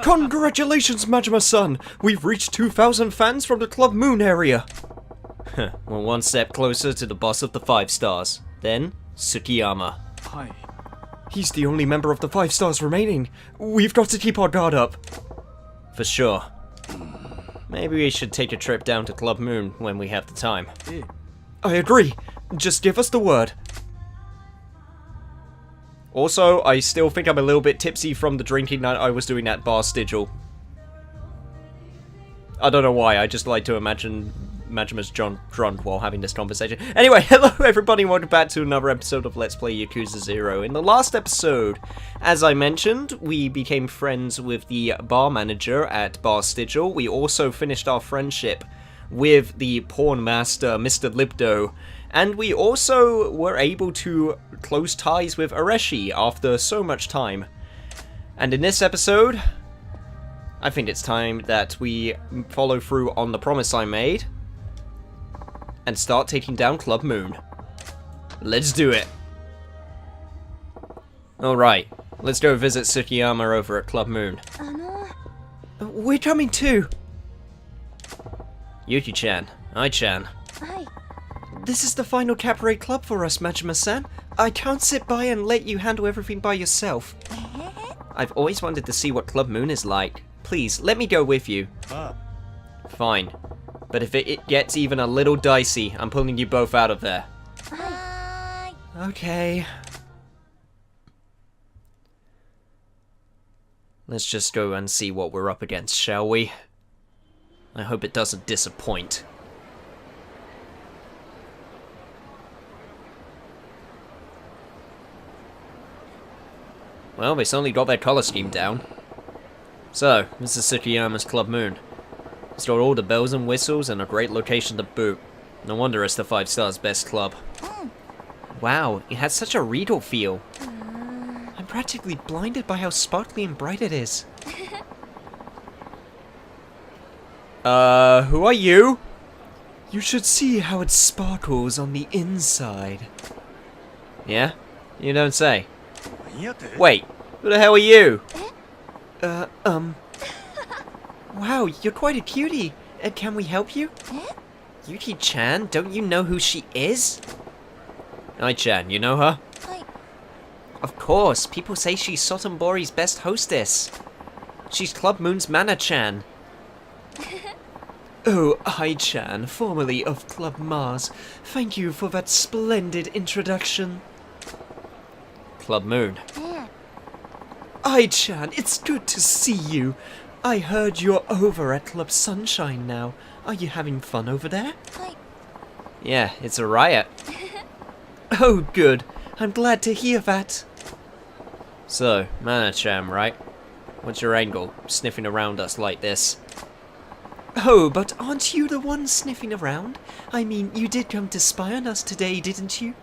Congratulations, Majima-san! We've reached 2,000 fans from the Club Moon area! We're one step closer to the boss of the 5 stars. Then, Tsukiyama. Hi. He's the only member of the 5 stars remaining. We've got to keep our guard up. For sure. Maybe we should take a trip down to Club Moon when we have the time. I agree. Just give us the word. Also, I still think I'm a little bit tipsy from the drinking that I was doing at Bar Stigil. I don't know why, I just like to imagine Majima's drunk while having this conversation. Anyway, hello everybody, welcome back to another episode of Let's Play Yakuza 0. In the last episode, as I mentioned, we became friends with the bar manager at Bar Stigil. We also finished our friendship with the pawn master, Mr. Libdo. And we also were able to close ties with Areshi after so much time. And in this episode, I think it's time that we follow through on the promise I made and start taking down Club Moon. Let's do it. Alright, let's go visit Tsukiyama over at Club Moon. We're coming too. Yuki-chan, Ai-chan. Hi. This is the final cabaret club for us, Majima-san. I can't sit by and let you handle everything by yourself. I've always wanted to see what Club Moon is like. Please, let me go with you. Fine. But if it gets even a little dicey, I'm pulling you both out of there. Hi. Okay. Let's just go and see what we're up against, shall we? I hope it doesn't disappoint. Well, they certainly got their colour scheme down. So, this is Tsukiyama's Club Moon. It's got all the bells and whistles and a great location to boot. No wonder it's the 5 stars best club. Wow, it has such a regal feel. I'm practically blinded by how sparkly and bright it is. Who are you? You should see how it sparkles on the inside. Yeah? You don't say. Wait, who the hell are you? Wow, you're quite a cutie. Can we help you? Yuki-chan, don't you know who she is? Ai-chan, you know her? Hi. Of course, people say she's Sotenbori's best hostess. She's Club Moon's Mana-chan. Oh, Ai-chan, formerly of Club Mars, thank you for that splendid introduction. Club Moon. Ai-chan, it's good to see you. I heard you're over at Club Sunshine now. Are you having fun over there? Hi. Yeah, it's a riot. Oh, good. I'm glad to hear that. So, Mana-chan, right? What's your angle, sniffing around us like this? Oh, but aren't you the one sniffing around? I mean, you did come to spy on us today, didn't you?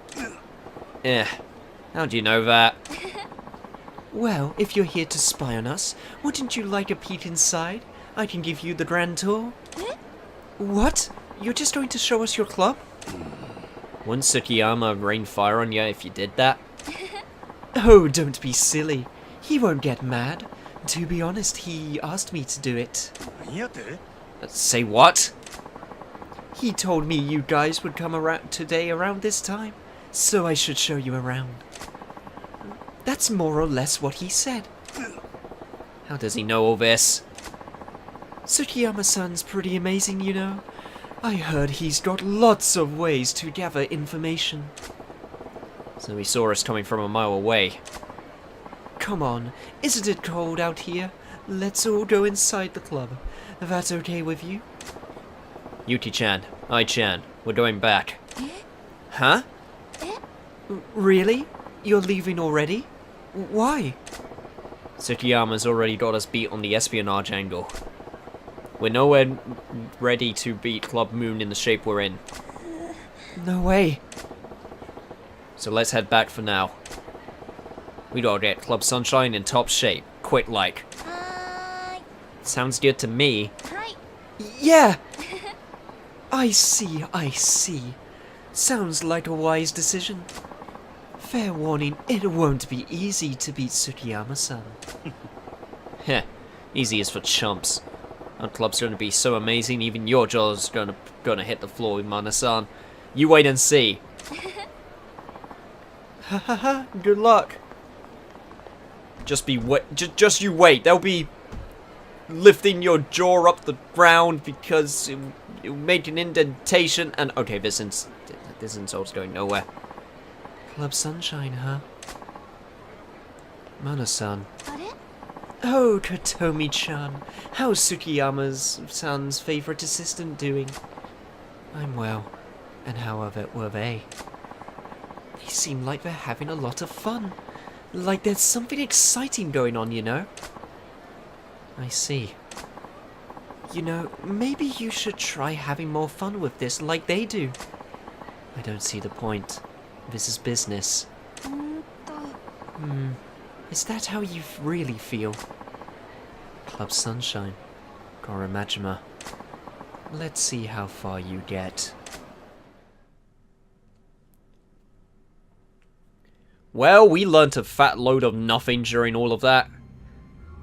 How'd you know that? Well, if you're here to spy on us, wouldn't you like a peek inside? I can give you the grand tour. What? You're just going to show us your club? Wouldn't Tsukiyama rain fire on you if you did that? Oh, don't be silly. He won't get mad. To be honest, he asked me to do it. Say what? He told me you guys would come around today around this time, so I should show you around. That's more or less what he said. How does he know all this? Tsukiyama-san's pretty amazing, you know. I heard he's got lots of ways to gather information. So he saw us coming from a mile away. Come on, isn't it cold out here? Let's all go inside the club. That's okay with you? Yuki-chan, Ai-chan, we're going back. Huh? Really? You're leaving already? Why? Tsukiyama's already got us beat on the espionage angle. We're nowhere ready to beat Club Moon in the shape we're in. No way. So let's head back for now. We gotta get Club Sunshine in top shape, quick like. Hi. Sounds good to me. Hi. Yeah! I see, I see. Sounds like a wise decision. Fair warning, it won't be easy to beat Tsukiyama-san. Heh, Easy is for chumps. Our club's gonna be so amazing, even your jaw's gonna hit the floor, Mana-san. You wait and see. Ha ha ha, good luck. Just you wait. They'll be lifting your jaw up the ground because it make an indentation and okay, this insult's going nowhere. Club Sunshine, huh? Mana-san. Oh, Katomi-chan. How's Tsukiyama's favorite assistant doing? I'm well. And how were they? They seem like they're having a lot of fun. Like there's something exciting going on, you know? I see. You know, maybe you should try having more fun with this like they do. I don't see the point. This is business. Is that how you really feel? Club Sunshine. Koramajima. Let's see how far you get. Well, we learnt a fat load of nothing during all of that.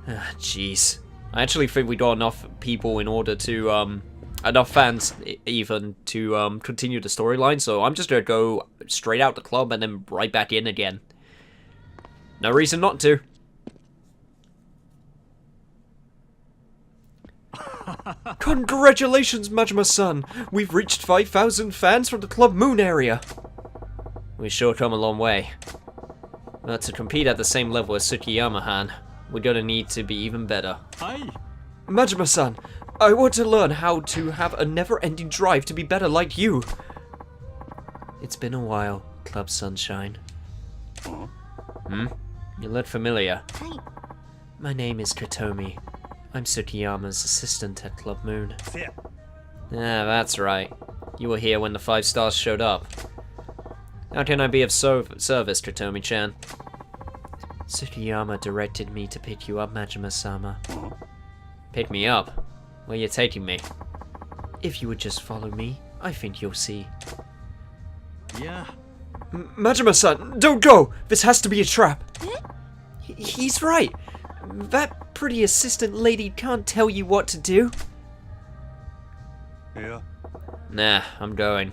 Ah, jeez. I actually think we got enough people in order to, enough fans even to, continue the storyline, so I'm just gonna go straight out the club and then right back in again. No reason not to. Congratulations, Majima-san! We've reached 5,000 fans from the Club Moon area! We sure come a long way. But to compete at the same level as Tsukiyama-han, we're gonna need to be even better. Hi! Majima-san, I want to learn how to have a never-ending drive to be better like you! It's been a while, Club Sunshine. You look familiar. Hi. My name is Katomi. I'm Tsukiyama's assistant at Club Moon. Yeah, that's right. You were here when the 5 stars showed up. How can I be of service, Katomi-chan? Tsukiyama directed me to pick you up, Majima-sama. Pick me up? Where you taking me? If you would just follow me, I think you'll see. Yeah. Majima-san, don't go! This has to be a trap! He's right. That pretty assistant lady can't tell you what to do. Yeah. Nah, I'm going.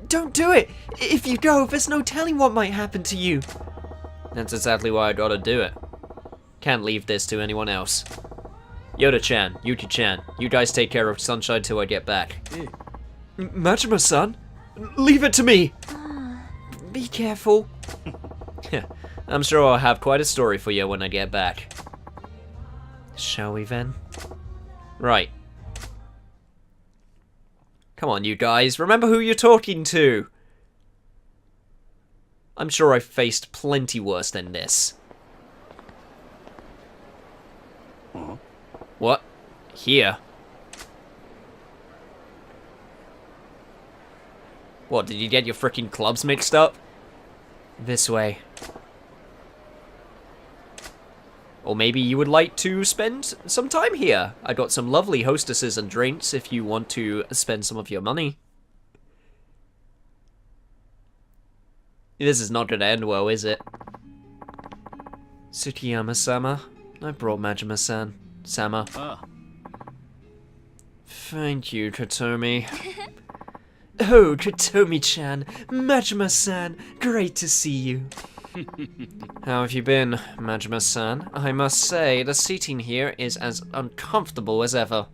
Don't do it! If you go, there's no telling what might happen to you. That's exactly why I gotta do it. Can't leave this to anyone else. Yoda-chan, Yuki-chan, you guys take care of Sunshine till I get back. Majima-san? Leave it to me! Be careful. I'm sure I'll have quite a story for you when I get back. Shall we then? Right. Come on, you guys, remember who you're talking to! I'm sure I've faced plenty worse than this. What? Here? What, did you get your frickin' clubs mixed up? This way. Or maybe you would like to spend some time here. I got some lovely hostesses and drinks if you want to spend some of your money. This is not gonna end well, is it? Tsukiyama-sama, I brought Majima-san. Sama. Thank you, Katomi. Oh, Katomi-chan, Majima-san, great to see you. How have you been, Majima-san? I must say, the seating here is as uncomfortable as ever.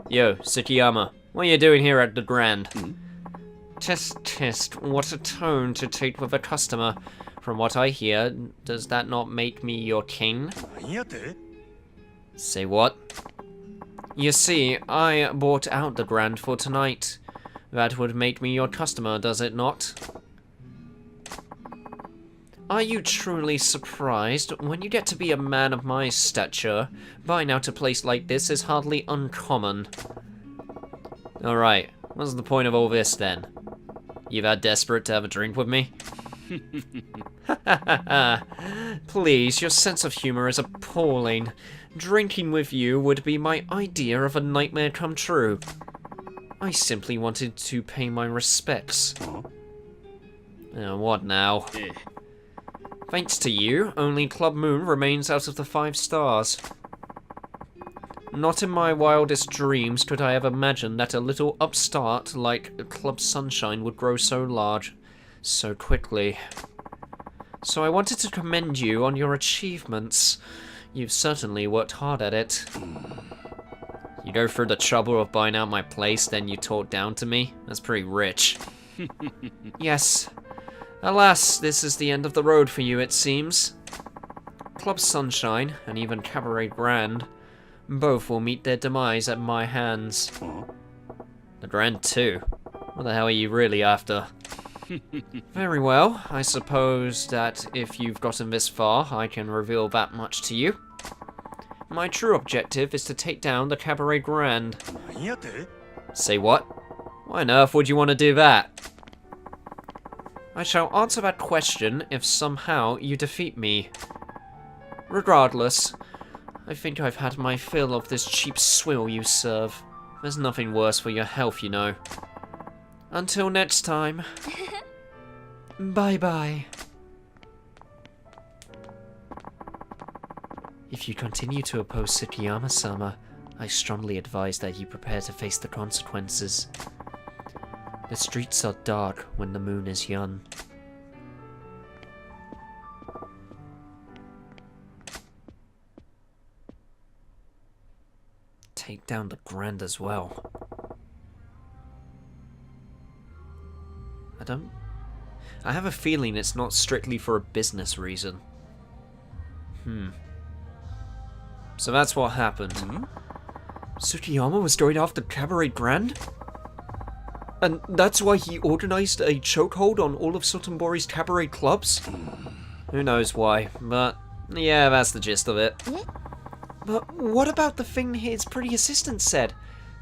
Yo, Tsukiyama, what are you doing here at the Grand? Test, what a tone to take with a customer. From what I hear, does that not make me your king? Say what? You see, I bought out the Grand for tonight. That would make me your customer, does it not? Are you truly surprised? When you get to be a man of my stature, buying out a place like this is hardly uncommon. Alright, what's the point of all this then? You that desperate to have a drink with me? Please, your sense of humor is appalling. Drinking with you would be my idea of a nightmare come true. I simply wanted to pay my respects. What now? Thanks to you, only Club Moon remains out of the 5 stars. Not in my wildest dreams could I have imagined that a little upstart like Club Sunshine would grow so large, so quickly. So I wanted to commend you on your achievements. You've certainly worked hard at it. You go through the trouble of buying out my place, then you talk down to me? That's pretty rich. Yes. Alas, this is the end of the road for you, it seems. Club Sunshine, and even Cabaret Grand, both will meet their demise at my hands. The Grand too. What the hell are you really after? Very well, I suppose that if you've gotten this far, I can reveal that much to you. My true objective is to take down the Cabaret Grand. Say what? Why on earth would you want to do that? I shall answer that question if somehow you defeat me. Regardless, I think I've had my fill of this cheap swill you serve. There's nothing worse for your health, you know. Until next time. Bye-bye. If you continue to oppose Tsukiyama-sama, I strongly advise that you prepare to face the consequences. The streets are dark when the moon is young. Take down the Grand as well. I have a feeling it's not strictly for a business reason. So that's what happened. Tsukiyama was going after Cabaret Grand? And that's why he organized a chokehold on all of Sotenbori's cabaret clubs? Who knows why, but yeah, that's the gist of it. But what about the thing his pretty assistant said?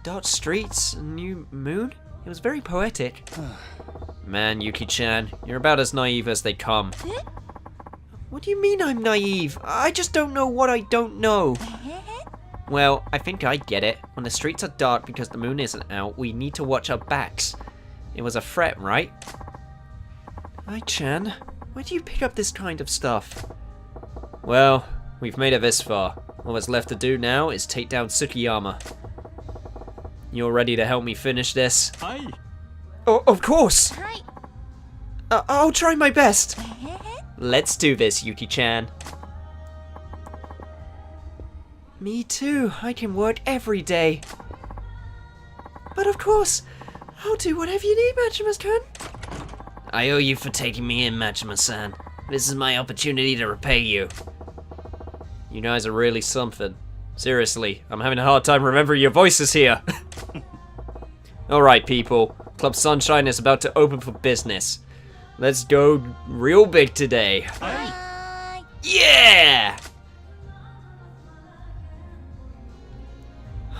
Dark streets, a new moon? It was very poetic. Man, Yuki-chan, you're about as naive as they come. What do you mean I'm naive? I just don't know what I don't know. Well, I think I get it. When the streets are dark because the moon isn't out, we need to watch our backs. It was a threat, right? Ai-chan, where do you pick up this kind of stuff? Well, we've made it this far. All that's left to do now is take down Tsukiyama. You're ready to help me finish this? Aye. Oh, of course! Hi. I'll try my best. Let's do this, Yuki-chan. Me too. I can work every day. But of course, I'll do whatever you need, Majima-san. I owe you for taking me in, Majima-san. This is my opportunity to repay you. You guys are really something. Seriously, I'm having a hard time remembering your voices here. Alright, people. Club Sunshine is about to open for business. Let's go real big today. Bye. Yeah!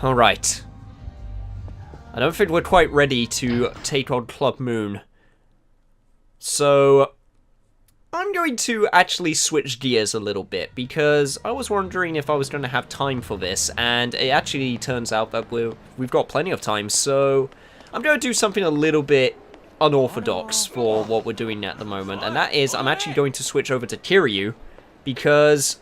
Alright. I don't think we're quite ready to take on Club Moon. So, I'm going to actually switch gears a little bit, because I was wondering if I was going to have time for this, and it actually turns out that we've got plenty of time, so I'm going to do something a little bit unorthodox for what we're doing at the moment, and that is I'm actually going to switch over to Kiryu, because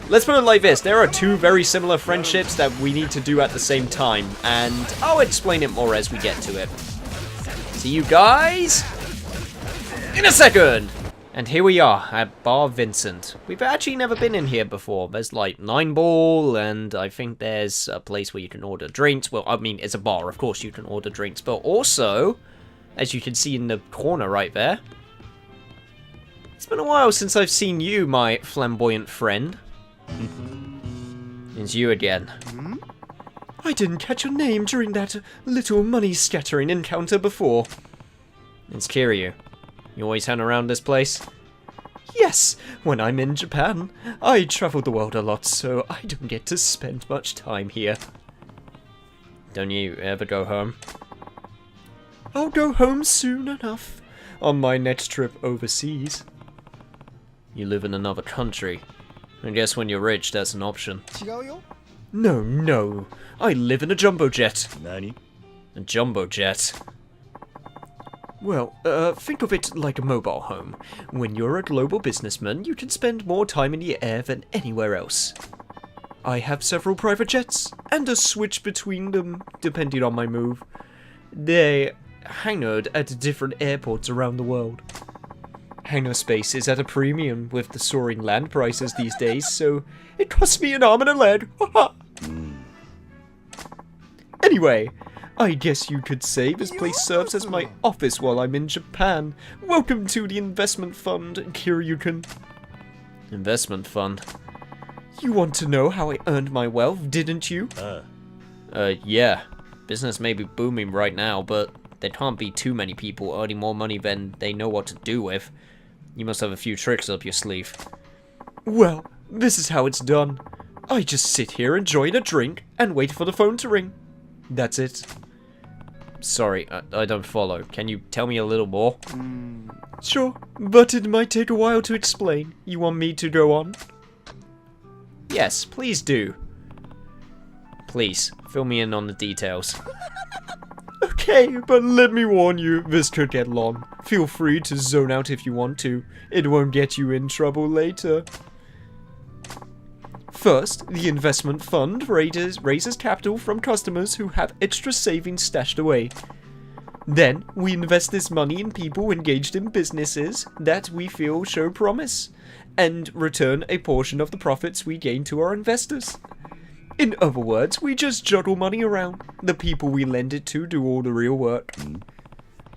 let's put it like this, there are two very similar friendships that we need to do at the same time, and I'll explain it more as we get to it. See you guys in a second! And here we are at Bar Vincent. We've actually never been in here before. There's like 9 Ball, and I think there's a place where you can order drinks. Well, I mean, it's a bar, of course you can order drinks, but also, as you can see in the corner right there, it's been a while since I've seen you, my flamboyant friend. It's you again. I didn't catch your name during that little money-scattering encounter before. It's Kiryu. You always hang around this place? Yes, when I'm in Japan. I travel the world a lot, so I don't get to spend much time here. Don't you ever go home? I'll go home soon enough, on my next trip overseas. You live in another country. I guess when you're rich, that's an option. No. I live in a jumbo jet. Nani? A jumbo jet? Well, think of it like a mobile home. When you're a global businessman, you can spend more time in the air than anywhere else. I have several private jets, and a switch between them, depending on my move. They hangared at different airports around the world. Hangar space is at a premium with the soaring land prices these days, so it costs me an arm and a leg. Anyway, I guess you could say this place serves as my office while I'm in Japan. Welcome to the investment fund, Kiryukin. Investment fund? You want to know how I earned my wealth, didn't you? Yeah. Business may be booming right now, but there can't be too many people earning more money than they know what to do with. You must have a few tricks up your sleeve. Well, this is how it's done. I just sit here enjoying a drink and wait for the phone to ring. That's it. Sorry, I don't follow. Can you tell me a little more? Sure, but it might take a while to explain. You want me to go on? Yes, please do. Please, fill me in on the details. Okay, but let me warn you, this could get long. Feel free to zone out if you want to. It won't get you in trouble later. First, the investment fund raises capital from customers who have extra savings stashed away. Then, we invest this money in people engaged in businesses that we feel show promise, and return a portion of the profits we gain to our investors. In other words, we just juggle money around. The people we lend it to do all the real work.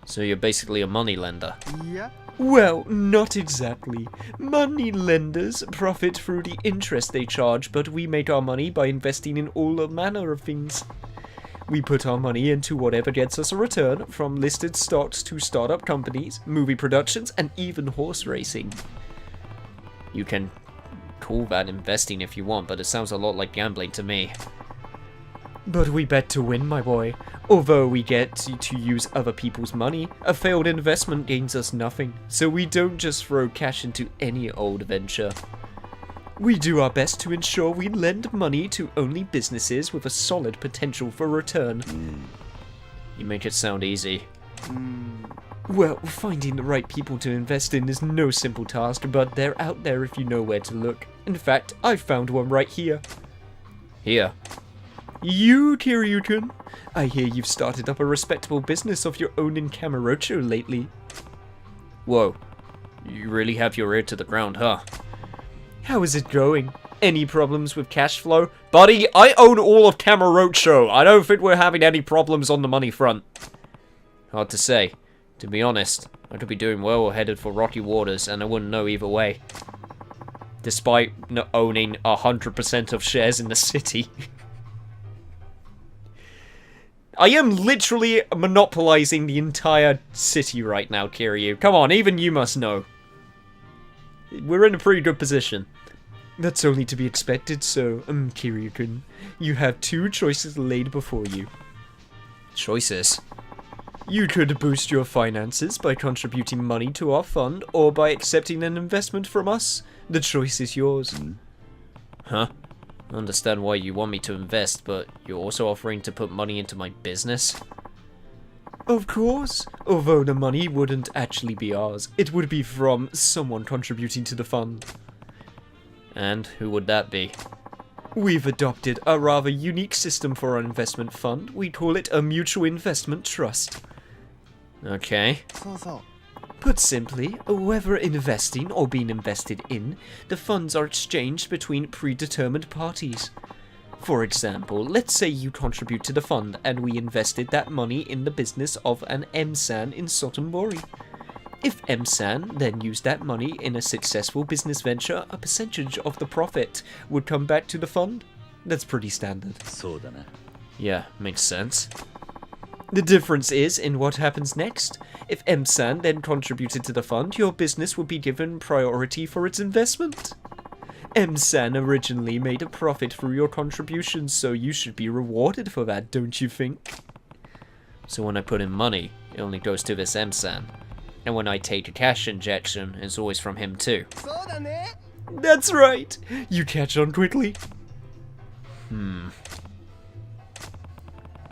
So you're basically a money lender? Yeah. Well, not exactly. Money lenders profit through the interest they charge, but we make our money by investing in all manner of things. We put our money into whatever gets us a return, from listed stocks to startup companies, movie productions, and even horse racing. You can call that investing if you want, but it sounds a lot like gambling to me. But we bet to win, my boy. Although we get to use other people's money, a failed investment gains us nothing, so we don't just throw cash into any old venture. We do our best to ensure we lend money to only businesses with a solid potential for return. You make it sound easy. Well, finding the right people to invest in is no simple task, but they're out there if you know where to look. In fact, I found one right here. Here? You, Kiryukin? I hear you've started up a respectable business of your own in Kamurocho lately. Whoa. You really have your ear to the ground, huh? How is it going? Any problems with cash flow? Buddy, I own all of Kamurocho. I don't think we're having any problems on the money front. Hard to say. To be honest, I could be doing well or headed for rocky waters, and I wouldn't know either way. Despite owning 100% of shares in the city. I am literally monopolizing the entire city right now, Kiryu. Come on, even you must know. We're in a pretty good position. That's only to be expected, so, Kiryu-kun, you have two choices laid before you. Choices? You could boost your finances by contributing money to our fund, or by accepting an investment from us. The choice is yours. Huh? I understand why you want me to invest, but you're also offering to put money into my business? Of course. Although the money wouldn't actually be ours. It would be from someone contributing to the fund. And who would that be? We've adopted a rather unique system for our investment fund. We call it a mutual investment trust. Okay. Put simply, whether investing or being invested in, the funds are exchanged between predetermined parties. For example, let's say you contribute to the fund and we invested that money in the business of an M-san in Sotenbori. If M-san then used that money in a successful business venture, a percentage of the profit would come back to the fund. That's pretty standard. Yeah, makes sense. The difference is in what happens next. If M-san then contributed to the fund, your business would be given priority for its investment. M-san originally made a profit through your contributions, so you should be rewarded for that, don't you think? So when I put in money, it only goes to this M-san. And when I take a cash injection, it's always from him too. That's right! You catch on quickly.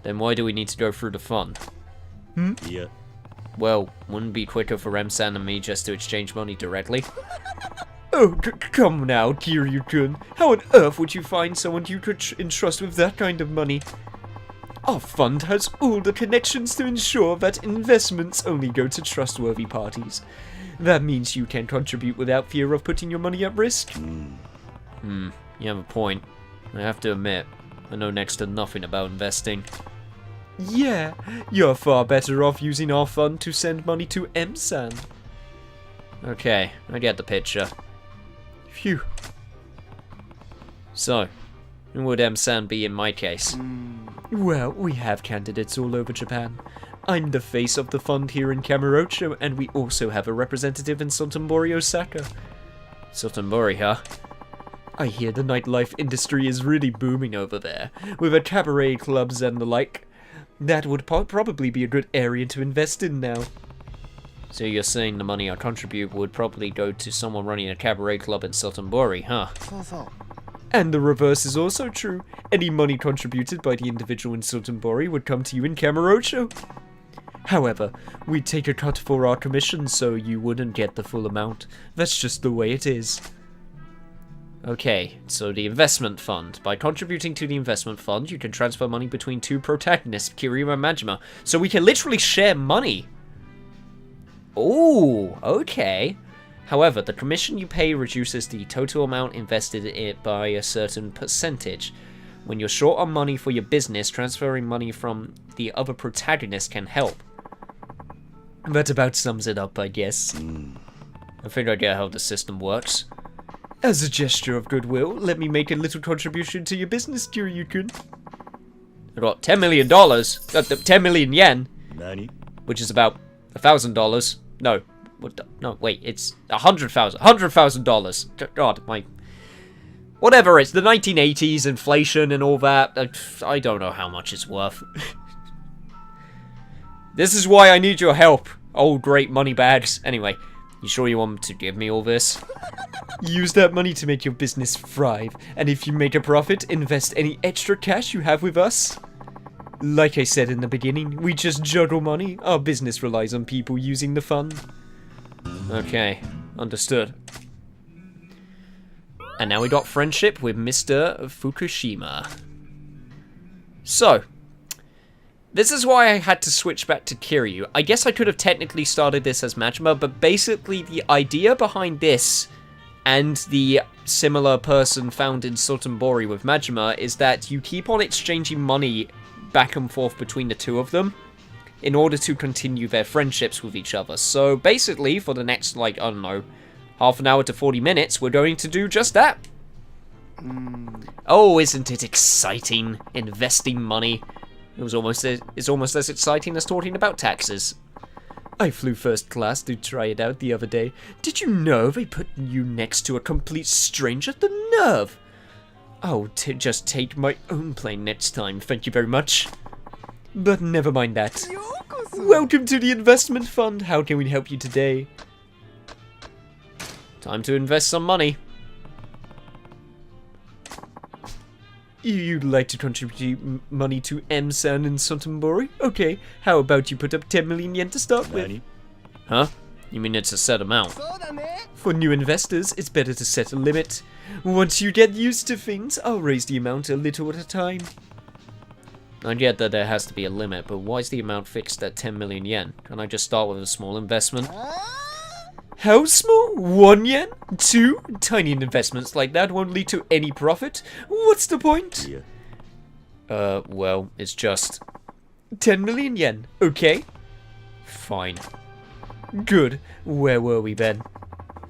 Then why do we need to go through the fund? Yeah. well, wouldn't it be quicker for M-san and me just to exchange money directly? Oh, come now, Kiryu-kun. How on earth would you find someone you could entrust with that kind of money? Our fund has all the connections to ensure that investments only go to trustworthy parties. That means you can contribute without fear of putting your money at risk. You have a point. I have to admit, I know next to nothing about investing. Yeah, you're far better off using our fund to send money to M-san. Okay, I get the picture. Phew. So, who would M-san be in my case? Well, we have candidates all over Japan. I'm the face of the fund here in Kamurocho, and we also have a representative in Sotenbori, Osaka. Sotenbori, huh? I hear the nightlife industry is really booming over there, with the cabaret clubs and the like. That would probably be a good area to invest in now. So you're saying the money I contribute would probably go to someone running a cabaret club in Sotenbori, huh? And the reverse is also true. Any money contributed by the individual in Sotenbori would come to you in Kamurocho. However, we'd take a cut for our commission, so you wouldn't get the full amount. That's just the way it is. Okay, so the investment fund. By contributing to the investment fund, you can transfer money between two protagonists, Kiryu and Majima. So we can literally share money. Ooh, okay. However, the commission you pay reduces the total amount invested in it by a certain percentage. When you're short on money for your business, transferring money from the other protagonist can help. That about sums it up, I guess. I think I get how the system works. As a gesture of goodwill, let me make a little contribution to your business, Kiryu-kun. I got $10 million, 10 million yen, Nani? which is about $1,000. No, what the, no, wait, it's $100,000. God, my, whatever it's the 1980s, inflation and all that. I don't know how much it's worth. This is why I need your help, old great Moneybags. Anyway, you sure you want to give me all this? Use that money to make your business thrive, and if you make a profit, invest any extra cash you have with us. Like I said in the beginning, we just juggle money. Our business relies on people using the fund. Okay, understood. And now we got friendship with Mr. Fukushima. So, this is why I had to switch back to Kiryu. I guess I could have technically started this as Majima, but basically the idea behind this and the similar person found in Sotenbori with Majima is that you keep on exchanging money back and forth between the two of them in order to continue their friendships with each other. So basically, for the next, like, I don't know, half an hour to 40 minutes, we're going to do just that. Oh, isn't it exciting, investing money? It's almost as exciting as talking about taxes. I flew first class to try it out the other day. Did you know they put you next to a complete stranger? The nerve! I'll just take my own plane next time, thank you very much. But never mind that. Welcome to the investment fund. How can we help you today? Time to invest some money. You'd like to contribute money to M-san in Sotenbori? Okay, how about you put up 10 million yen to start with? Nani? Huh? You mean it's a set amount? For new investors, it's better to set a limit. Once you get used to things, I'll raise the amount a little at a time. I get that there has to be a limit, but why is the amount fixed at 10 million yen? Can I just start with a small investment? How small? 1 yen? 2? Tiny investments like that won't lead to any profit. What's the point? Yeah. Well, it's just 10 million yen, okay? fine. Good. Where were we then?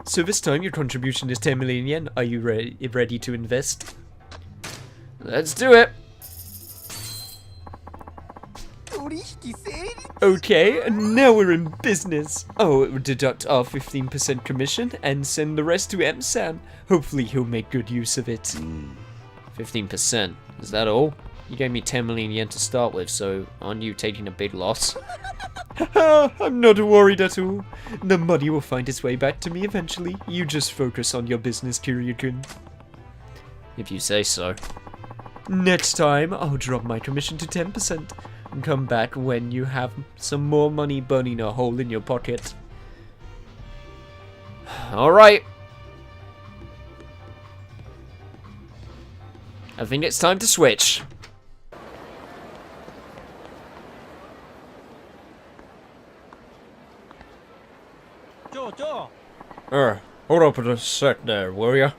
So this time your contribution is 10 million yen. Are you ready to invest? Let's do it! Okay, and now we're in business. Oh, deduct our 15% commission and send the rest to M-san. Hopefully he'll make good use of it. 15%. Is that all? You gave me 10 million yen to start with, so aren't you taking a big loss? Haha, I'm not worried at all. The money will find its way back to me eventually. You just focus on your business, Kiryu-kun. If you say so. Next time, I'll drop my commission to 10%. and come back when you have some more money burning a hole in your pocket. Alright. I think it's time to switch. Hold up a sec there, will ya?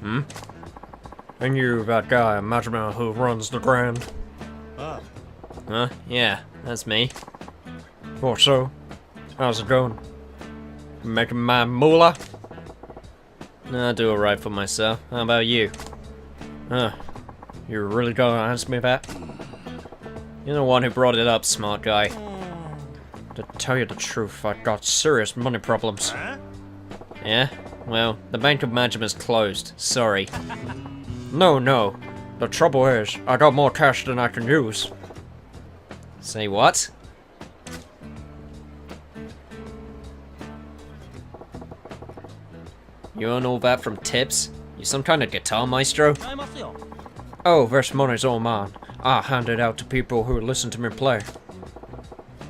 And you, that guy, Majima, who runs the Grand? Huh? Yeah, that's me. Thought so. How's it going? Making my moolah? I do alright for myself. How about you? You really gonna ask me that? You're the one who brought it up, smart guy. To tell you the truth, I got serious money problems. Yeah? Well, the Bank of Majima's closed. Sorry. No. The trouble is, I got more cash than I can use. Say what? You earn all that from tips? You some kind of guitar maestro? Oh, this money's all mine. I hand it out to people who listen to me play.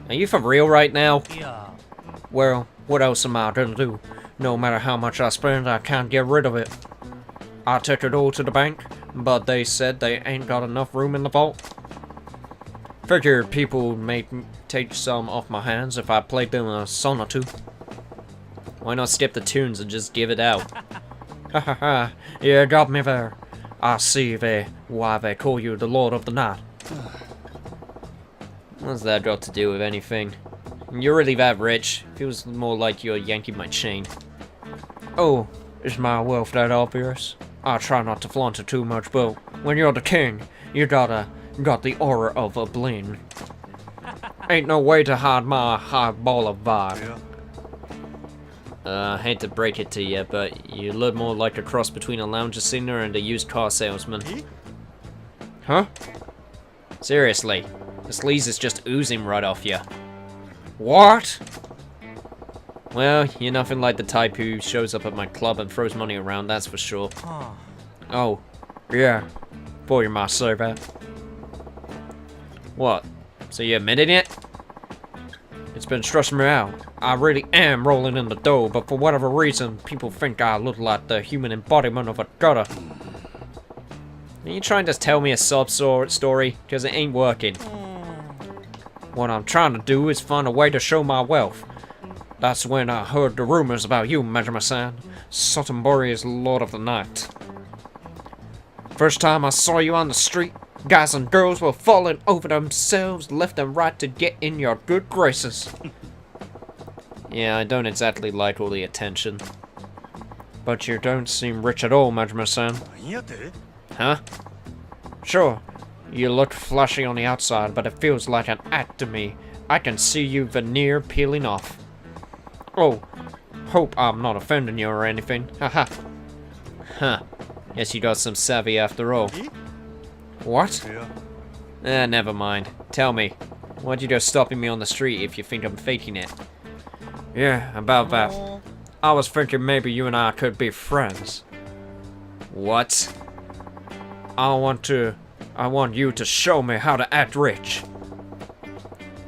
Are you for real right now? Well, what else am I gonna do? No matter how much I spend, I can't get rid of it. I took it all to the bank, but they said they ain't got enough room in the vault. Figured people may take some off my hands if I played them a song or two. Why not skip the tunes and just give it out? Ha ha ha, you got me there. I see why they call you the Lord of the Night. What's that got to do with anything? You're really that rich. Feels more like you're yanking my chain. Oh, is my wealth that obvious? I try not to flaunt it too much, but when you're the king, you got the aura of a bling. Ain't no way to hide my high baller vibe. I hate to break it to you, but you look more like a cross between a lounge singer and a used car salesman. Huh? Seriously, the sleaze is just oozing right off you. What? Well, you're nothing like the type who shows up at my club and throws money around, that's for sure. Oh, yeah. Thought you might say that. What? So you admitted it? It's been stressing me out. I really am rolling in the dough, but for whatever reason, people think I look like the human embodiment of a gutter. Are you trying to tell me a sob story? Because it ain't working. What I'm trying to do is find a way to show my wealth. That's when I heard the rumors about you, Majima-san. Sotenbori's Lord of the Night. First time I saw you on the street, guys and girls were falling over themselves left and right to get in your good graces. Yeah, I don't exactly like all the attention. But you don't seem rich at all, Majima-san. Huh? Sure, you look flashy on the outside, but it feels like an act to me. I can see you veneer peeling off. Oh, hope I'm not offending you or anything. Haha. Huh. Guess you got some savvy after all. What? Never mind. Tell me, why'd you go stopping me on the street if you think I'm faking it? Yeah, about that. I was thinking maybe you and I could be friends. What? I want you to show me how to act rich.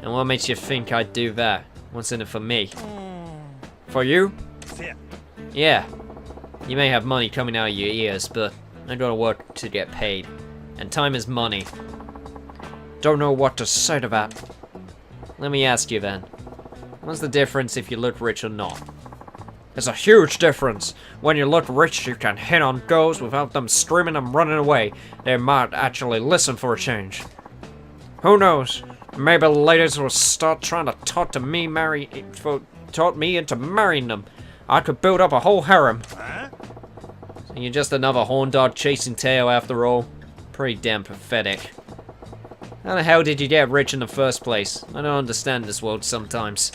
And what makes you think I'd do that? What's in it for me? For you? Yeah. You may have money coming out of your ears, but I gotta work to get paid. And time is money. Don't know what to say to that. Let me ask you then. What's the difference if you look rich or not? There's a huge difference. When you look rich, you can hit on girls without them screaming and running away. They might actually listen for a change. Who knows? Maybe ladies will start trying to talk me into marrying them. I could build up a whole harem. So you're just another horn dog chasing tail after all. Pretty damn pathetic. How the hell did you get rich in the first place? I don't understand this world sometimes.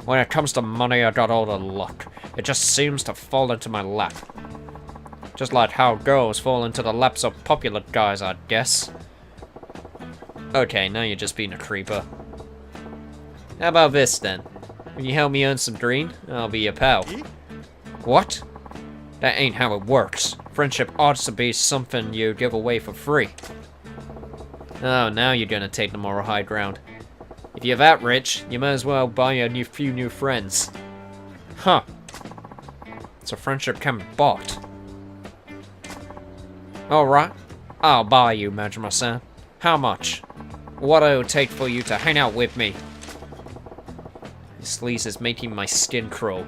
When it comes to money, I got all the luck. It just seems to fall into my lap. Just like how girls fall into the laps of popular guys, I guess. Okay, now you're just being a creeper. How about this then? Will you help me earn some green? I'll be your pal. What? That ain't how it works. Friendship ought to be something you give away for free. Oh, now you're gonna take the moral high ground. If you're that rich, you might as well buy a few new friends. Huh. So friendship can be bought. Alright. I'll buy you, Majima-san. How much? What it'll take for you to hang out with me? This sleaze is making my skin crawl.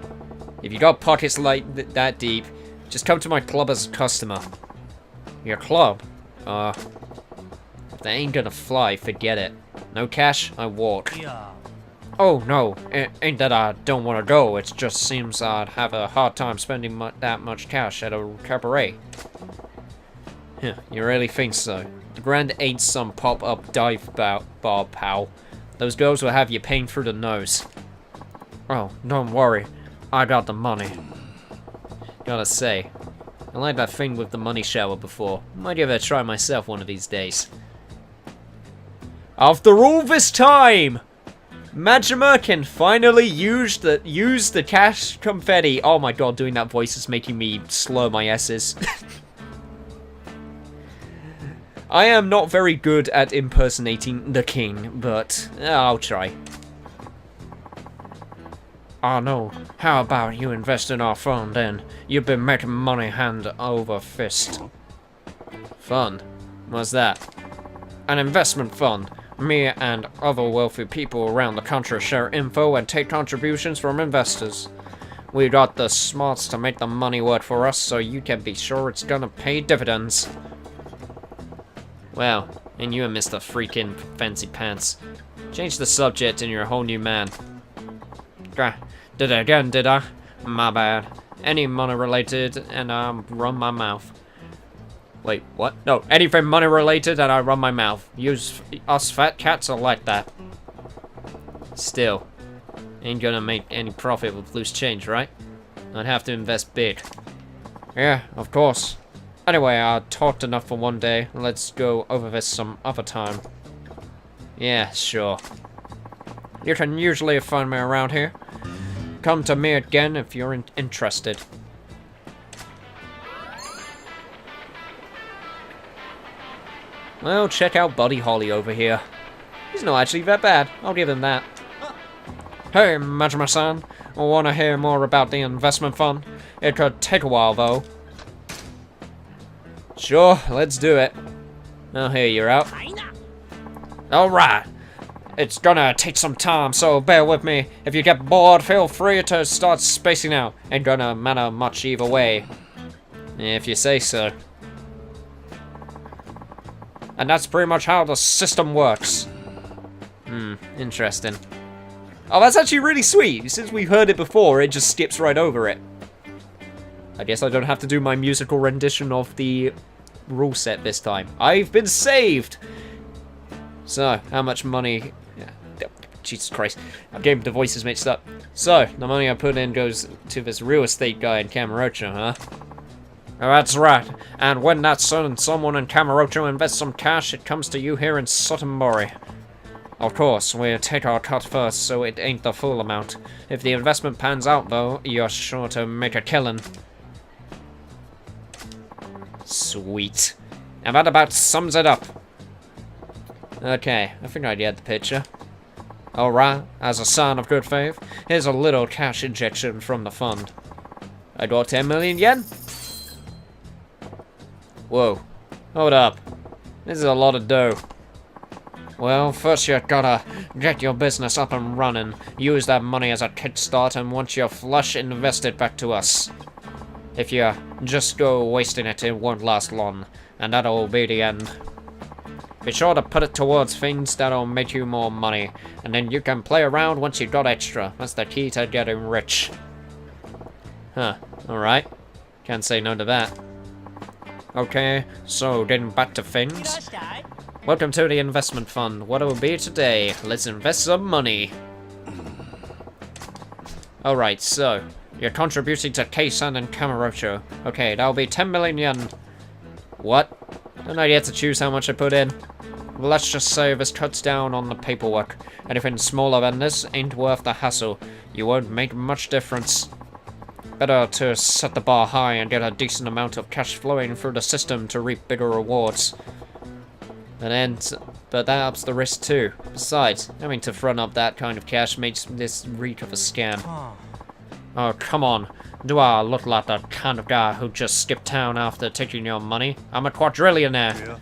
If you got pockets like that deep, just come to my club as a customer. Your club? If they ain't gonna fly, forget it. No cash, I walk. Oh no, it ain't that I don't want to go, it just seems I'd have a hard time spending that much cash at a cabaret. Yeah, you really think so? The Grand ain't some pop-up dive bar, pal. Those girls will have you paying through the nose. Oh, don't worry, I got the money. Gotta say, I like that thing with the money shower before. Might give it a try myself one of these days. After all this time, Majima can finally use the cash confetti. Oh my god, doing that voice is making me slur my S's. I am not very good at impersonating the king, but I'll try. Oh no, how about you invest in our fund then? You've been making money hand over fist. Fund? What's that? An investment fund. Me and other wealthy people around the country share info and take contributions from investors. We got the smarts to make the money work for us, so you can be sure it's gonna pay dividends. Well, and you and Mr. Freaking Fancy Pants. Change the subject and you're a whole new man. Did it again, did I? My bad. Any money related and I run my mouth. Wait, what? No, anything money related and I run my mouth. Us fat cats are like that. Still, ain't gonna make any profit with loose change, right? I'd have to invest big. Yeah, of course. Anyway, I talked enough for one day. Let's go over this some other time. Yeah, sure. You can usually find me around here. Come to me again if you're interested. Well, check out Buddy Holly over here. He's not actually that bad. I'll give him that. Hey, Majima-san. Want to hear more about the investment fund? It could take a while, though. Sure, let's do it. Oh, here, you're out. Alright. It's gonna take some time, so bear with me. If you get bored, feel free to start spacing out. Ain't gonna matter much either way. If you say so. And that's pretty much how the system works. Interesting. Oh, that's actually really sweet. Since we've heard it before, it just skips right over it. I guess I don't have to do my musical rendition of the rule set this time. I've been saved! So, how much money... Jesus Christ, I'm getting the voices mixed up. So, the money I put in goes to this real estate guy in Kamurocho, huh? Oh, that's right. And when that certain someone in Kamurocho invests some cash, it comes to you here in Sotenbori. Of course, we take our cut first, so it ain't the full amount. If the investment pans out, though, you're sure to make a killing. Sweet. And that about sums it up. Okay, I think I get the picture. Alright, as a sign of good faith, here's a little cash injection from the fund. I got 10 million yen? Whoa. Hold up. This is a lot of dough. Well, first you gotta get your business up and running. Use that money as a kickstart, and once you're flush, invest it back to us. If you just go wasting it, it won't last long, and that'll be the end. Be sure to put it towards things that'll make you more money, and then you can play around once you got extra. That's the key to getting rich. Huh, alright. Can't say no to that. Okay, so getting back to things. Welcome to the investment fund. What it will be today? Let's invest some money. Alright, so you're contributing to Keisan and Kamurocho. Okay, that'll be 10 million yen. What? Don't I get to choose how much I put in? Well, let's just say this cuts down on the paperwork. Anything smaller than this ain't worth the hassle. You won't make much difference. Better to set the bar high and get a decent amount of cash flowing through the system to reap bigger rewards. And then, but that ups the risk too. Besides, having to front up that kind of cash makes this reek of a scam. Oh, come on. Do I look like the kind of guy who just skipped town after taking your money? I'm a quadrillionaire.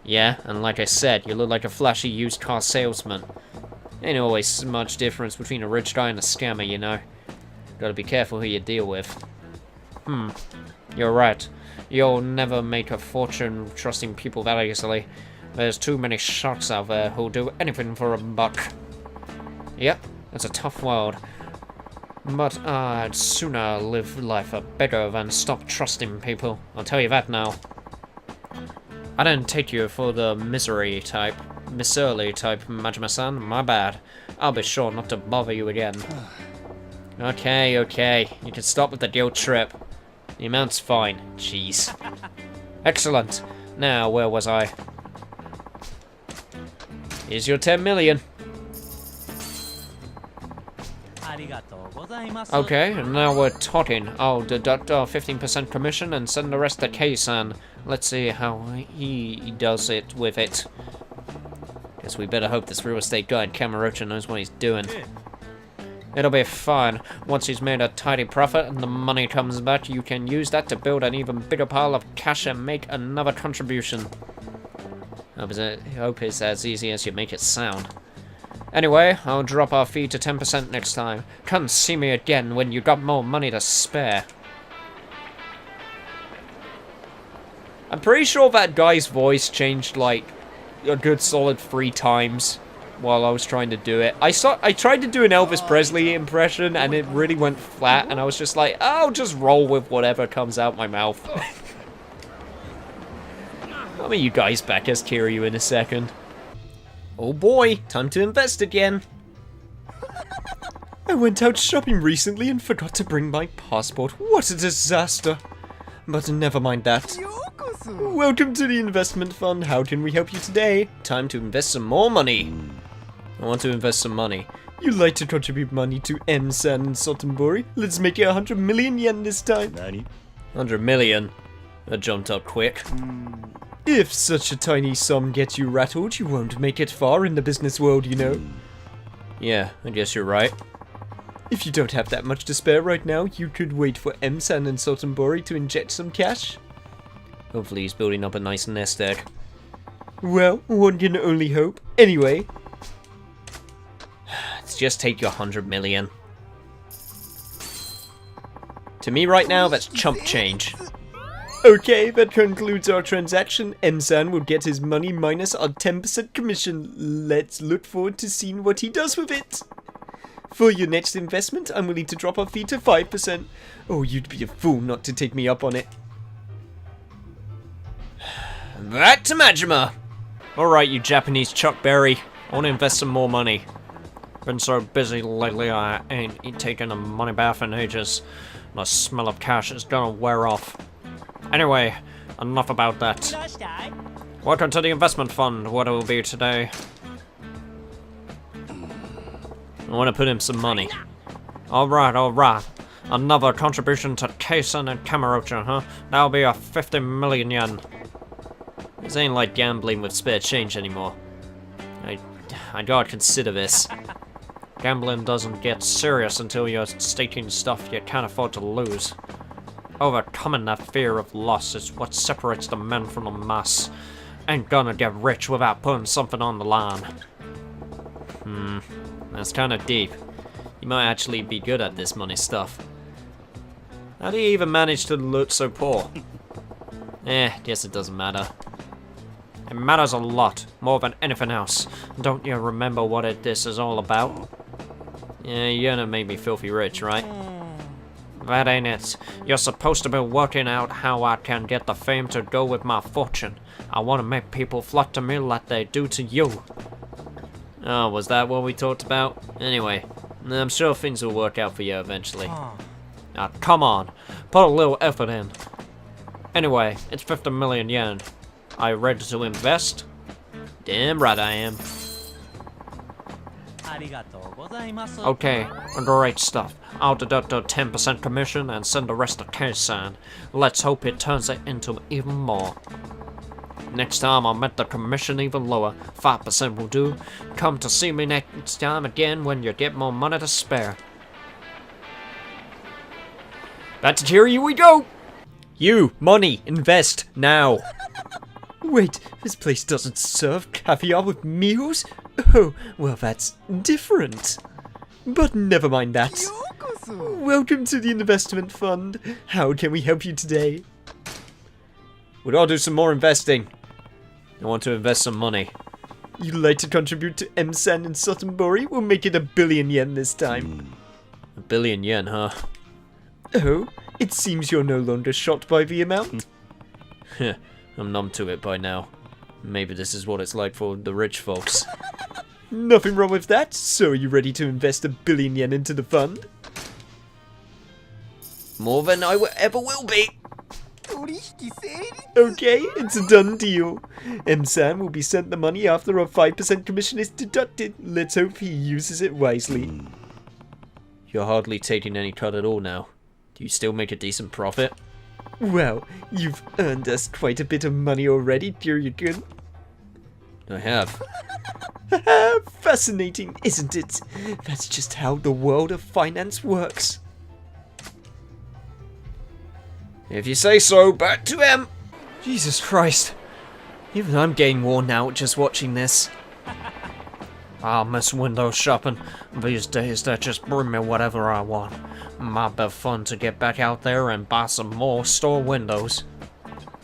Yeah, and like I said, you look like a flashy used car salesman. Ain't always much difference between a rich guy and a scammer, you know. Gotta be careful who you deal with. You're right. You'll never make a fortune trusting people that easily. There's too many sharks out there who'll do anything for a buck. Yep, it's a tough world. But I'd sooner live life a beggar than stop trusting people. I'll tell you that now. I didn't take you for the miserly type, Majima-san. My bad. I'll be sure not to bother you again. Okay, okay. You can stop with the guilt trip. The amount's fine. Jeez. Excellent. Now, where was I? Here's your 10 million. Okay, and now we're talking. I'll deduct our 15% commission and send the rest to Kei-san. Let's see how he does it with it. Guess we better hope this real estate guy Kamurocho knows what he's doing. It'll be fine. Once he's made a tidy profit and the money comes back, you can use that to build an even bigger pile of cash and make another contribution. I hope it's as easy as you make it sound. Anyway, I'll drop our fee to 10% next time. Come see me again when you got more money to spare. I'm pretty sure that guy's voice changed like a good solid 3 times while I was trying to do it. I tried to do an Elvis Presley impression and it really went flat and I was just like, I'll just roll with whatever comes out my mouth. I'll meet you guys back as Kiryu in a second. Oh boy, time to invest again. I went out shopping recently and forgot to bring my passport. What a disaster. But never mind that. Welcome to the investment fund. How can we help you today? Time to invest some more money. I want to invest some money. You'd like to contribute money to M-san and Sotenbori? Let's make it 100 million yen this time. 100 million? That jumped up quick. If such a tiny sum gets you rattled, you won't make it far in the business world, you know. Yeah, I guess you're right. If you don't have that much to spare right now, you could wait for M-san and Sotenbori to inject some cash. Hopefully he's building up a nice nest egg. Well, one can only hope. Anyway, let's just take your 100 million. To me right now, that's chump change. Okay, that concludes our transaction. M-san will get his money minus our 10% commission. Let's look forward to seeing what he does with it. For your next investment, I'm willing to drop our fee to 5%. Oh, you'd be a fool not to take me up on it. Back to Majima! Alright, you Japanese Chuck Berry. I want to invest some more money. Been so busy lately, I ain't taken a money bath in ages. The smell of cash is gonna wear off. Anyway, enough about that. Welcome to the investment fund. What it will be today? I want to put in some money. Alright, alright. Another contribution to Kei-san and Kamurocho, huh? That'll be a 50 million yen. This ain't like gambling with spare change anymore. I gotta consider this. Gambling doesn't get serious until you're staking stuff you can't afford to lose. Overcoming that fear of loss is what separates the men from the mass. Ain't gonna get rich without putting something on the line. That's kinda deep. You might actually be good at this money stuff. How do you even manage to look so poor? Guess it doesn't matter. It matters a lot, more than anything else. Don't you remember what this is all about? Yeah, you're gonna make me filthy rich, right? That ain't it. You're supposed to be working out how I can get the fame to go with my fortune. I want to make people flock to me like they do to you. Oh, was that what we talked about? Anyway, I'm sure things will work out for you eventually. Now, come on. Put a little effort in. Anyway, it's 50 million yen. Are you ready to invest? Damn right I am. Okay, great stuff. I'll deduct a 10% commission and send the rest to Kei-san. Let's hope it turns it into even more. Next time I'll make the commission even lower. 5% will do. Come to see me next time again when you get more money to spare. Back to Kiri we go! You, money, invest, now. Wait, this place doesn't serve caviar with meals? Oh, well that's different. But never mind that. Welcome to the investment fund. How can we help you today? We'd all do some more investing. I want to invest some money. You'd like to contribute to M-San and Sotenbori? We'll make it 1 billion yen this time. 1 billion yen, huh? Oh, it seems you're no longer shocked by the amount. I'm numb to it by now. Maybe this is what it's like for the rich folks. Nothing wrong with that. So are you ready to invest 1 billion yen into the fund? More than I ever will be. Okay, it's a done deal. M-San will be sent the money after a 5% commission is deducted. Let's hope he uses it wisely. You're hardly taking any cut at all now. Do you still make a decent profit? Well, you've earned us quite a bit of money already, Ryugun. I have. Fascinating, isn't it? That's just how the world of finance works. If you say so, back to M. Jesus Christ. Even I'm getting worn out just watching this. I miss window shopping. These days they just bring me whatever I want. Might be fun to get back out there and buy some more store windows.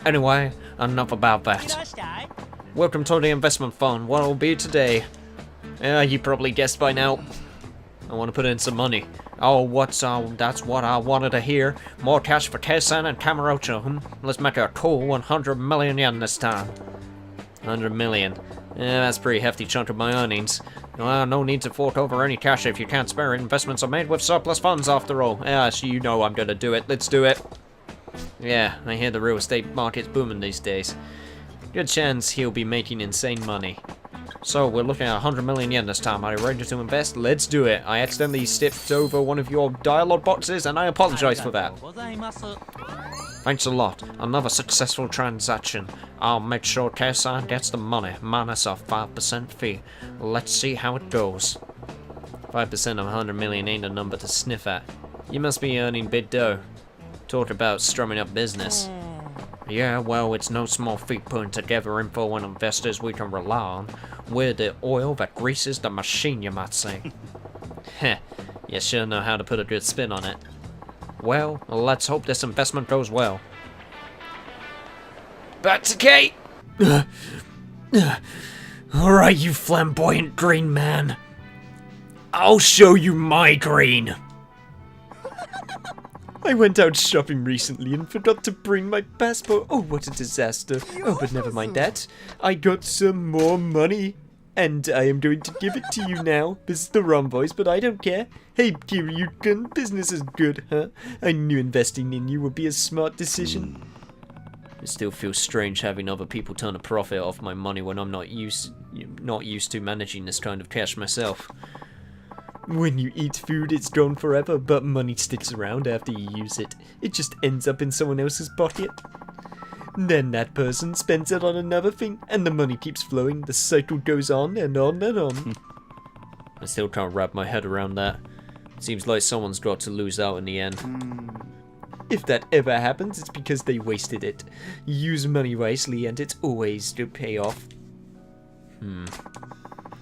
Anyway, enough about that. Welcome to the investment fund. What will be today? Yeah, you probably guessed by now. I want to put in some money. Oh, that's what I wanted to hear. More cash for Kei-san and Kamurocho. Let's make it a cool 100 million yen this time. 100 million. Yeah, that's a pretty hefty chunk of my earnings. Well, no need to fork over any cash if you can't spare it. Investments are made with surplus funds after all. Yeah, so you know I'm gonna do it. Let's do it. Yeah, I hear the real estate market's booming these days. Good chance he'll be making insane money. So, we're looking at 100 million yen this time. Are you ready to invest? Let's do it. I accidentally stepped over one of your dialogue boxes, and I apologize for that. Thanks a lot. Another successful transaction. I'll make sure Kei-san gets the money, minus a 5% fee. Let's see how it goes. 5% of 100 million ain't a number to sniff at. You must be earning big dough. Talk about strumming up business. Yeah, well, it's no small feat putting together info and investors we can rely on. We're the oil that greases the machine, you might say. Heh, you sure know how to put a good spin on it. Well, let's hope this investment goes well. Back to Kate! Alright, you flamboyant green man. I'll show you my green. I went out shopping recently and forgot to bring my passport. Oh, what a disaster. Oh, but never mind that. I got some more money. And I am going to give it to you now. This is the wrong voice, but I don't care. Hey, Kiryukin, business is good, huh? I knew investing in you would be a smart decision. It still feels strange having other people turn a profit off my money when I'm not used to managing this kind of cash myself. When you eat food, it's gone forever, but money sticks around after you use it. It just ends up in someone else's pocket. Then that person spends it on another thing, and the money keeps flowing. The cycle goes on and on and on. I still can't wrap my head around that. Seems like someone's got to lose out in the end. If that ever happens, it's because they wasted it. Use money wisely, and it's always to pay off.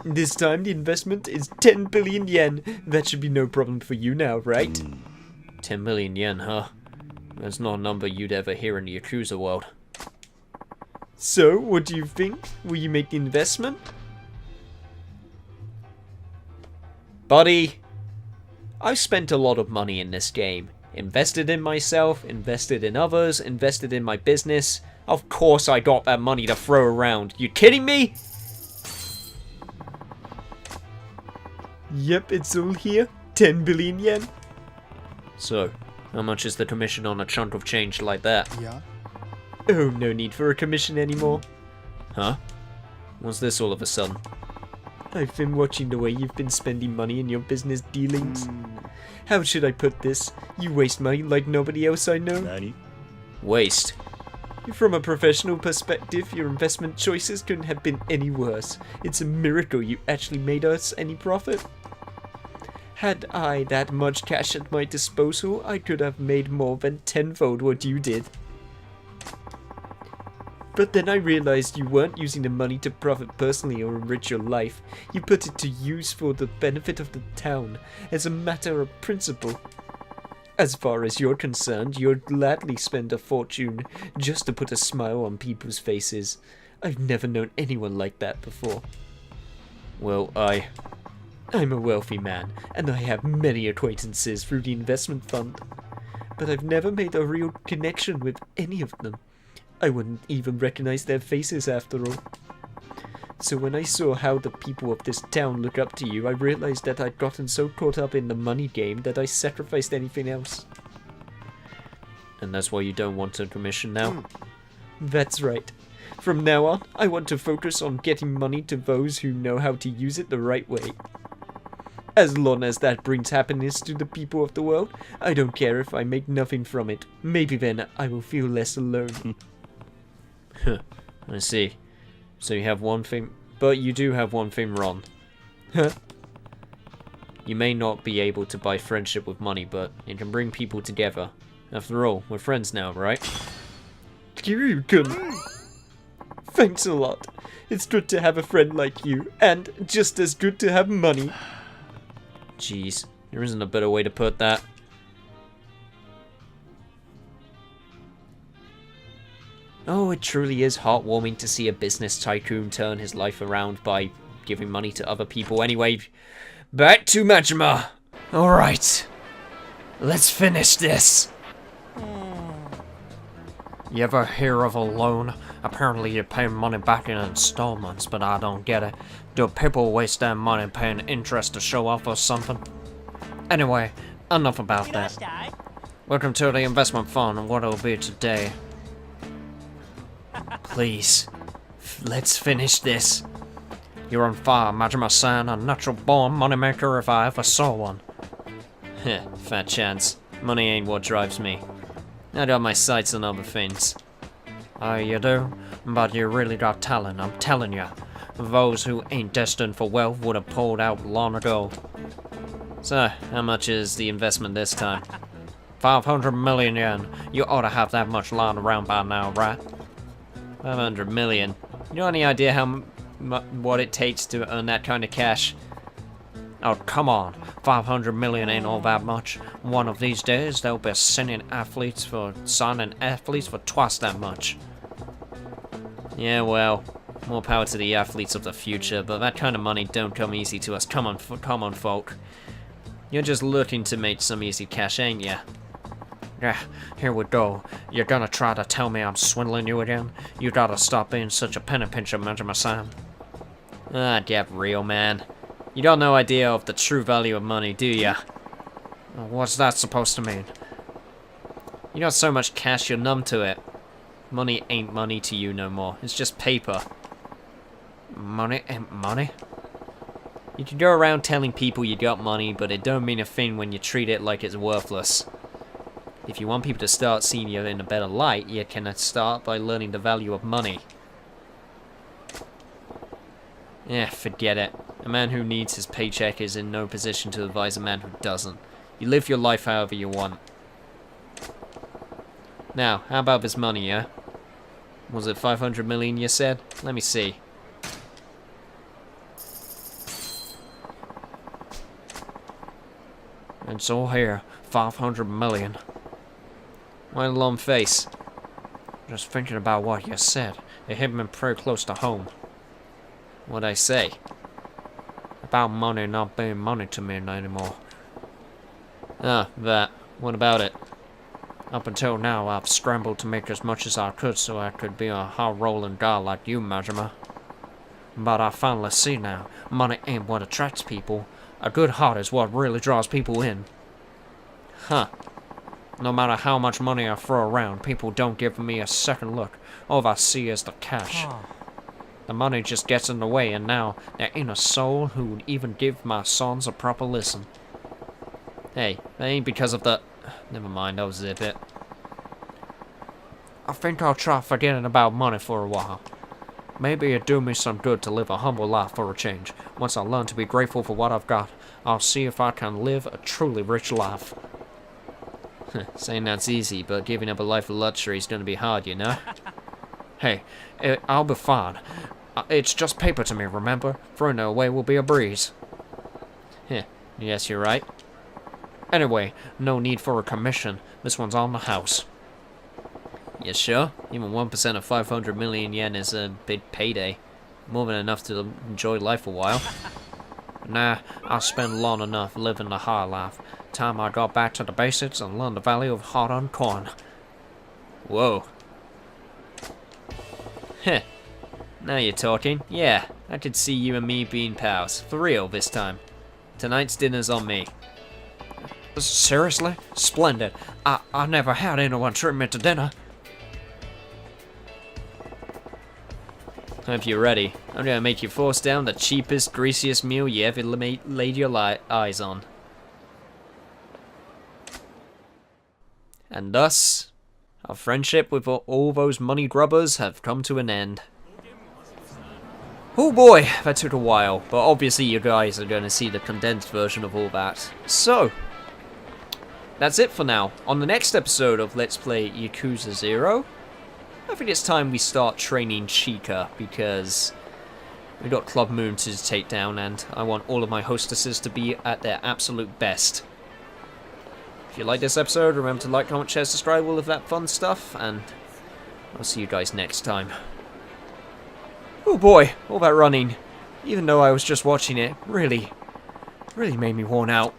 This time, the investment is 10 billion yen. That should be no problem for you now, right? 10 million yen, huh? That's not a number you'd ever hear in the Yakuza world. So, what do you think? Will you make the investment? Buddy, I've spent a lot of money in this game. Invested in myself, invested in others, invested in my business. Of course I got that money to throw around. You kidding me? Yep, it's all here. 10 billion yen. So, how much is the commission on a chunk of change like that? Yeah. Oh, no need for a commission anymore. Huh? What's this all of a sudden? I've been watching the way you've been spending money in your business dealings. How should I put this? You waste money like nobody else I know. Nani? Waste. From a professional perspective, your investment choices couldn't have been any worse. It's a miracle you actually made us any profit. Had I that much cash at my disposal, I could have made more than tenfold what you did. But then I realized you weren't using the money to profit personally or enrich your life. You put it to use for the benefit of the town, as a matter of principle. As far as you're concerned, you'd gladly spend a fortune just to put a smile on people's faces. I've never known anyone like that before. Well, I'm a wealthy man, and I have many acquaintances through the investment fund. But I've never made a real connection with any of them. I wouldn't even recognize their faces after all. So when I saw how the people of this town look up to you, I realized that I'd gotten so caught up in the money game that I sacrificed anything else. And that's why you don't want a commission now? That's right. From now on, I want to focus on getting money to those who know how to use it the right way. As long as that brings happiness to the people of the world, I don't care if I make nothing from it. Maybe then I will feel less alone. I see. So you have one thing, but you do have one thing wrong. Huh? You may not be able to buy friendship with money, but it can bring people together. After all, we're friends now, right? You can. Thanks a lot. It's good to have a friend like you, and just as good to have money. Jeez, there isn't a better way to put that. Oh, it truly is heartwarming to see a business tycoon turn his life around by giving money to other people. Anyway, back to Majima. Alright, let's finish this. You ever hear of a loan? Apparently you pay money back in installments, but I don't get it. Do people waste their money paying interest to show off or something? Anyway, enough about that. Welcome to the investment fund and what it'll be today. Please, let's finish this. You're on fire, Majima-san, a natural-born moneymaker if I ever saw one. Heh, fat chance. Money ain't what drives me. I got my sights on other things. Oh, you do? But you really got talent, I'm telling you. Those who ain't destined for wealth would have pulled out long ago. So, how much is the investment this time? 500 million yen. You ought to have that much lying around by now, right? 500 million. You know any idea what it takes to earn that kind of cash? Oh, come on. 500 million ain't all that much. One of these days, they'll be signing athletes for twice that much. Yeah, well, more power to the athletes of the future, but that kind of money don't come easy to us common folk. You're just looking to make some easy cash, ain't ya? Yeah, here we go. You're gonna try to tell me I'm swindling you again? You gotta stop being such a penny pincher, Majima-san. Ah, get real, man. You got no idea of the true value of money, do ya? What's that supposed to mean? You got so much cash you're numb to it. Money ain't money to you no more. It's just paper. Money ain't money? You can go around telling people you got money, but it don't mean a thing when you treat it like it's worthless. If you want people to start seeing you in a better light, you can start by learning the value of money. Yeah, forget it. A man who needs his paycheck is in no position to advise a man who doesn't. You live your life however you want. Now, how about this money, yeah? Was it 500 million you said? Let me see. It's all here. 500 million. Why a long face? Just thinking about what you said. It hit me pretty close to home. What'd I say? About money not being money to me anymore. Ah, that. What about it? Up until now, I've scrambled to make as much as I could so I could be a high-rolling guy like you, Majima. But I finally see now, money ain't what attracts people. A good heart is what really draws people in. Huh. No matter how much money I throw around, people don't give me a second look. All I see is the cash. The money just gets in the way, and now there ain't a soul who would even give my songs a proper listen. Hey, that ain't because of the... Never mind, I'll zip it. I think I'll try forgetting about money for a while. Maybe it'd do me some good to live a humble life for a change. Once I learn to be grateful for what I've got, I'll see if I can live a truly rich life. Saying that's easy, but giving up a life of luxury is going to be hard, you know? Hey, I'll be fine. It's just paper to me, remember? Throwing it away will be a breeze. Yes, you're right. Anyway, no need for a commission. This one's on the house. You sure? Even 1% of 500 million yen is a big payday. More than enough to enjoy life a while. Nah, I spent long enough living the high life. Time I got back to the basics and learned the value of hard-earned coin. Whoa. Heh. Now you're talking. Yeah, I could see you and me being pals. For real this time. Tonight's dinner's on me. Seriously? Splendid. I never had anyone treat me to dinner. Hope you're ready. I'm gonna make you force down the cheapest, greasiest meal you ever laid your eyes on. And thus, our friendship with all those money grubbers have come to an end. Oh boy, that took a while, but obviously you guys are going to see the condensed version of all that. So, that's it for now. On the next episode of Let's Play Yakuza 0, I think it's time we start training Chica, because we got Club Moon to take down, and I want all of my hostesses to be at their absolute best. If you like this episode, remember to like, comment, share, subscribe, all of that fun stuff, and I'll see you guys next time. Oh boy, all that running, even though I was just watching it, really made me worn out.